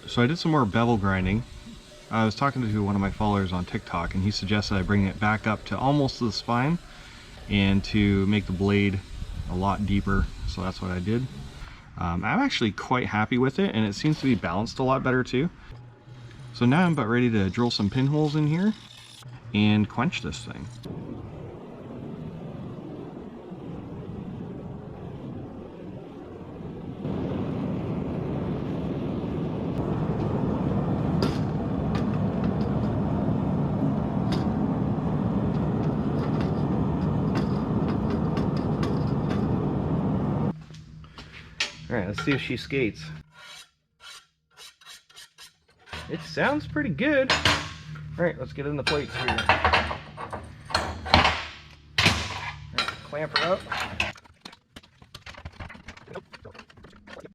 So I did some more bevel grinding. I was talking to one of my followers on TikTok, and he suggested I bring it back up to almost to the spine and to make the blade a lot deeper, so that's what I did. I'm actually quite happy with it, and it seems to be balanced a lot better too. So now I'm about ready to drill some pinholes in here and quench this thing. Alright, let's see if she skates. It sounds pretty good. Alright, let's get in the plates here. Right, clamp her up.